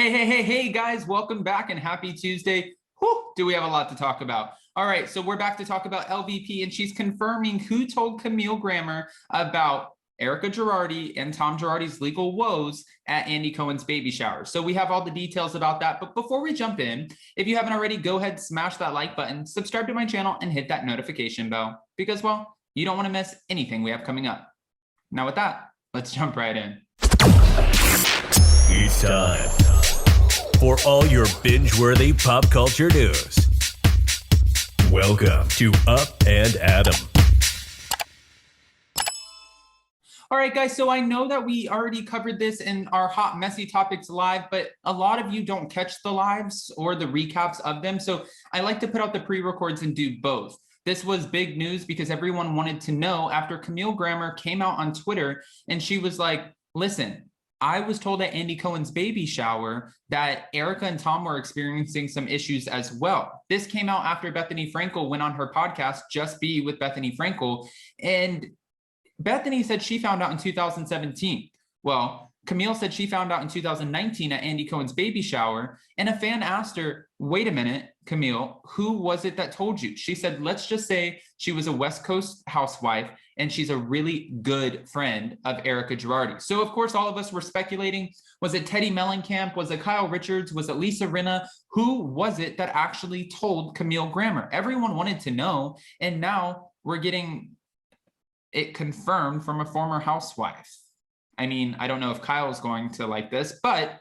Hey, guys, welcome back and happy Tuesday. Whew, do we have a lot to talk about? All right, so we're back to talk about LVP, and she's confirming who told Camille Grammer about Erika Girardi and Tom Girardi's legal woes at Andy Cohen's baby shower. So we have all the details about that. But before we jump in, if you haven't already, go ahead, smash that like button, subscribe to my channel, and hit that notification bell because, well, you don't want to miss anything we have coming up. Now with that, let's jump right in. It's time for all your binge-worthy pop culture news. Welcome to Up and Adam. All right, guys, so I know that we already covered this in our Hot Messy Topics live, but a lot of you don't catch the lives or the recaps of them. So I like to put out the pre-records and do both. This was big news because everyone wanted to know after Camille Grammer came out on Twitter and she was like, listen, I was told at Andy Cohen's baby shower that Erika and Tom were experiencing some issues as well. This came out after Bethany Frankel went on her podcast, Just Be with Bethany Frankel. And Bethany said she found out in 2017. Well, Camille said she found out in 2019 at Andy Cohen's baby shower. And a fan asked her, wait a minute, Camille, who was it that told you? She said, let's just say she was a West Coast housewife and she's a really good friend of Erika Girardi. So, of course, all of us were speculating, was it Teddy Mellencamp? Was it Kyle Richards? Was it Lisa Rinna? Who was it that actually told Camille Grammer? Everyone wanted to know, and now we're getting it confirmed from a former housewife. I mean, I don't know if Kyle's going to like this, but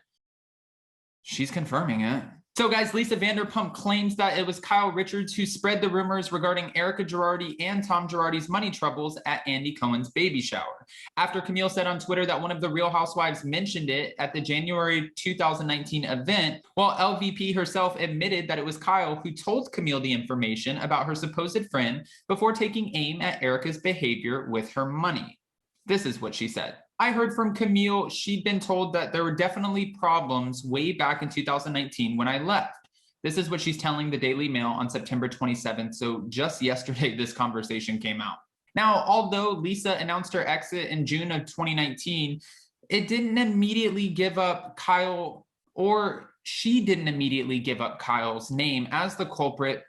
she's confirming it. So guys, Lisa Vanderpump claims that it was Kyle Richards who spread the rumors regarding Erika Girardi and Tom Girardi's money troubles at Andy Cohen's baby shower. After Camille said on Twitter that one of the Real Housewives mentioned it at the January 2019 event, while LVP herself admitted that it was Kyle who told Camille the information about her supposed friend before taking aim at Erika's behavior with her money. This is what she said. I heard from Camille, she'd been told that there were definitely problems way back in 2019 when I left. This is what she's telling the Daily Mail on September 27th. So just yesterday, this conversation came out. Now, although Lisa announced her exit in June of 2019, it didn't immediately give up Kyle, or she didn't immediately give up Kyle's name as the culprit.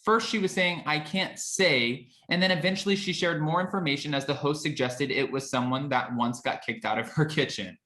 First, she was saying, I can't say, and then eventually she shared more information as the host suggested it was someone that once got kicked out of her kitchen.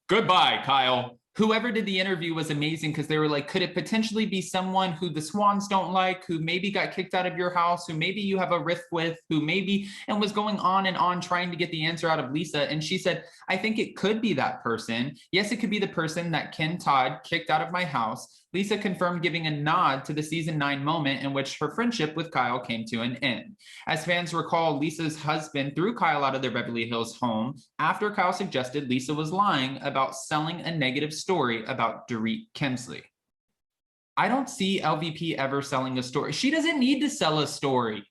Goodbye, Kyle. Whoever did the interview was amazing because they were like, could it potentially be someone who the Swans don't like, who maybe got kicked out of your house, who maybe you have a rift with, who maybe, and was going on and on trying to get the answer out of Lisa. And she said, I think it could be that person. Yes, it could be the person that Ken Todd kicked out of my house. Lisa confirmed, giving a nod to the season 9 moment in which her friendship with Kyle came to an end. As fans recall, Lisa's husband threw Kyle out of their Beverly Hills home after Kyle suggested Lisa was lying about selling a negative story about Dorit Kemsley. I don't see LVP ever selling a story. She doesn't need to sell a story.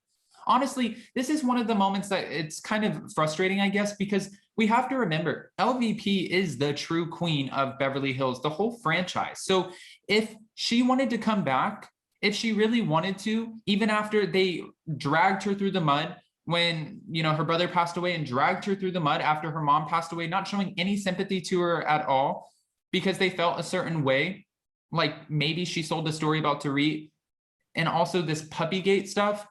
Honestly, this is one of the moments that it's kind of frustrating, I guess, because we have to remember LVP is the true queen of Beverly Hills, the whole franchise. So if she wanted to come back, if she really wanted to, even after they dragged her through the mud, when, you know, her brother passed away and dragged her through the mud after her mom passed away, not showing any sympathy to her at all because they felt a certain way, like maybe she sold the story about Dorit and also this Puppygate stuff.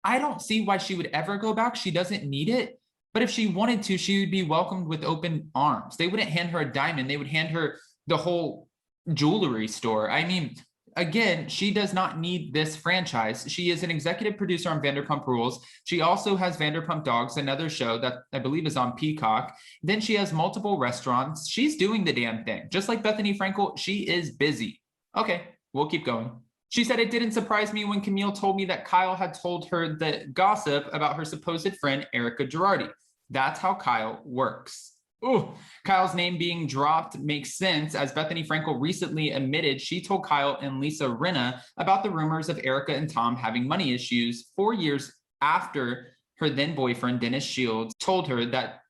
I don't see why she would ever go back. She doesn't need it. But if she wanted to, she would be welcomed with open arms. They wouldn't hand her a diamond. They would hand her the whole jewelry store. I mean, again, she does not need this franchise. She is an executive producer on Vanderpump Rules. She also has Vanderpump Dogs, another show that I believe is on Peacock. Then she has multiple restaurants. She's doing the damn thing. Just like Bethany Frankel, she is busy. Okay, we'll keep going. She said, it didn't surprise me when Camille told me that Kyle had told her the gossip about her supposed friend, Erika Girardi. That's how Kyle works. Ooh, Kyle's name being dropped makes sense, as Bethany Frankel recently admitted she told Kyle and Lisa Rinna about the rumors of Erika and Tom having money issues 4 years after her then boyfriend, Dennis Shields, told her that,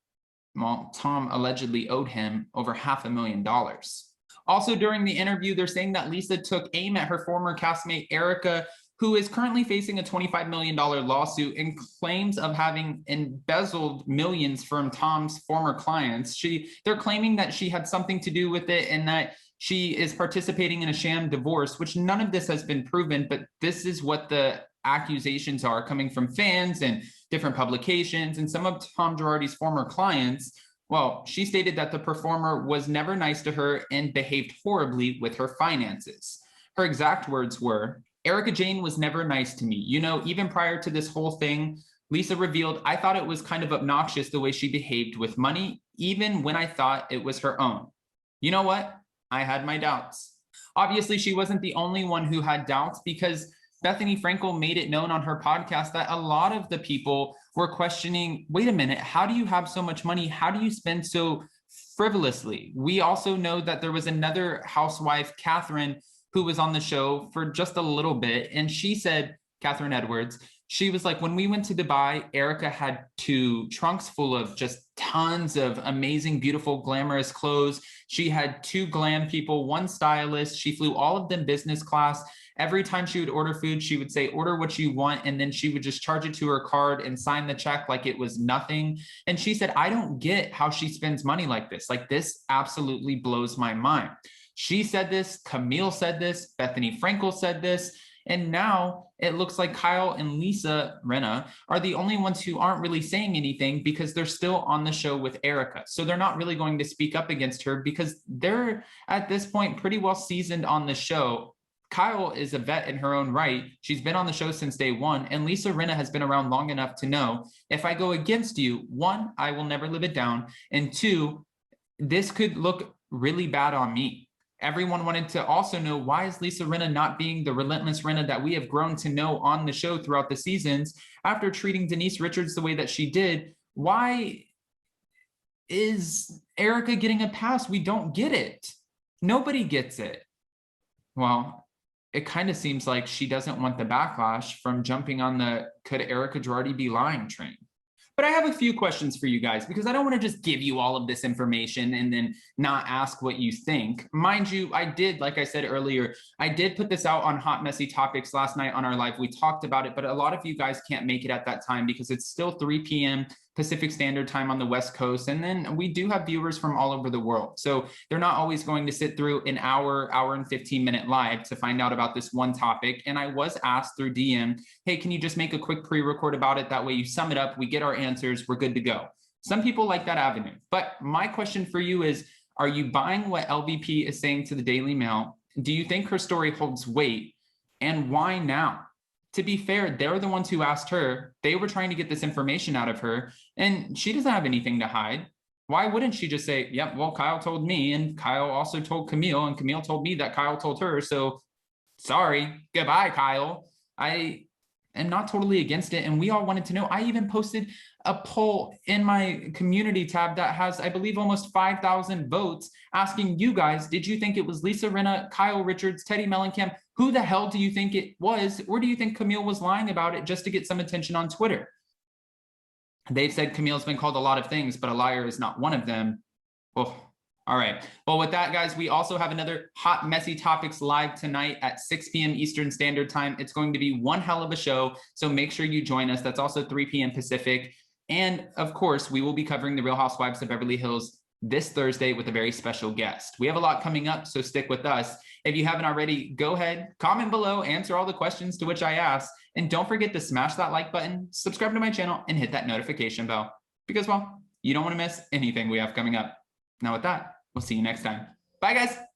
well, Tom allegedly owed him over $500,000. Also during the interview, they're saying that Lisa took aim at her former castmate, Erika, who is currently facing a $25 million lawsuit and claims of having embezzled millions from Tom's former clients. They're claiming that she had something to do with it and that she is participating in a sham divorce, which none of this has been proven, but this is what the accusations are coming from fans and different publications and some of Tom Girardi's former clients. Well, she stated that the performer was never nice to her and behaved horribly with her finances. Her exact words were, "Erika Jayne was never nice to me. You know, even prior to this whole thing, Lisa revealed, I thought it was kind of obnoxious the way she behaved with money, even when I thought it was her own. You know what? I had my doubts." Obviously, she wasn't the only one who had doubts, because Bethany Frankel made it known on her podcast that a lot of the people were questioning, wait a minute, how do you have so much money? How do you spend so frivolously? We also know that there was another housewife, Catherine, who was on the show for just a little bit. And she said, Catherine Edwards, she was like, when we went to Dubai, Erika had 2 trunks full of just tons of amazing, beautiful, glamorous clothes. She had 2 glam people, 1 stylist. She flew all of them business class. Every time she would order food, she would say, order what you want. And then she would just charge it to her card and sign the check like it was nothing. And she said, I don't get how she spends money like this. Like, this absolutely blows my mind. She said this, Camille said this, Bethany Frankel said this. And now it looks like Kyle and Lisa Rinna are the only ones who aren't really saying anything, because they're still on the show with Erika. So they're not really going to speak up against her, because they're at this point pretty well seasoned on the show. Kyle is a vet in her own right. She's been on the show since day one. And Lisa Rinna has been around long enough to know, if I go against you, 1, I will never live it down. And 2, this could look really bad on me. Everyone wanted to also know, why is Lisa Rinna not being the relentless Rinna that we have grown to know on the show throughout the seasons? After treating Denise Richards the way that she did, why is Erika getting a pass? We don't get it. Nobody gets it. Well, it kind of seems like she doesn't want the backlash from jumping on the could Erika Girardi be lying train. But I have a few questions for you guys, because I don't want to just give you all of this information and then not ask what you think. Mind you, I did, like I said earlier, I did put this out on Hot Messy Topics last night on our live. We talked about it, but a lot of you guys can't make it at that time because it's still 3 p.m. Pacific Standard Time on the West Coast. And then we do have viewers from all over the world. So they're not always going to sit through an hour and 15-minute live to find out about this one topic. And I was asked through DM, hey, can you just make a quick pre-record about it? That way you sum it up, we get our answers, we're good to go. Some people like that avenue. But my question for you is, are you buying what LVP is saying to the Daily Mail? Do you think her story holds weight? And why now? To be fair, they're the ones who asked her. They were trying to get this information out of her, and she doesn't have anything to hide. Why wouldn't she just say, yep, well, Kyle told me, and Kyle also told Camille, and Camille told me that Kyle told her, so sorry, goodbye, Kyle. I am not totally against it, and we all wanted to know. I even posted a poll in my community tab that has, I believe, almost 5,000 votes asking you guys, did you think it was Lisa Rinna, Kyle Richards, Teddy Mellencamp? Who the hell do you think it was? Or do you think Camille was lying about it just to get some attention on Twitter? They've said Camille's been called a lot of things, but a liar is not one of them. Oh, all right. Well, with that, guys, we also have another Hot Messy Topics live tonight at 6 p.m. Eastern Standard Time. It's going to be one hell of a show, so make sure you join us. That's also 3 p.m. Pacific. And of course, we will be covering the Real Housewives of Beverly Hills this Thursday with a very special guest. We have a lot coming up, so stick with us. If you haven't already, go ahead, comment below, answer all the questions to which I asked, and don't forget to smash that like button, subscribe to my channel, and hit that notification bell because, well, you don't want to miss anything we have coming up. Now with that, we'll see you next time. Bye, guys.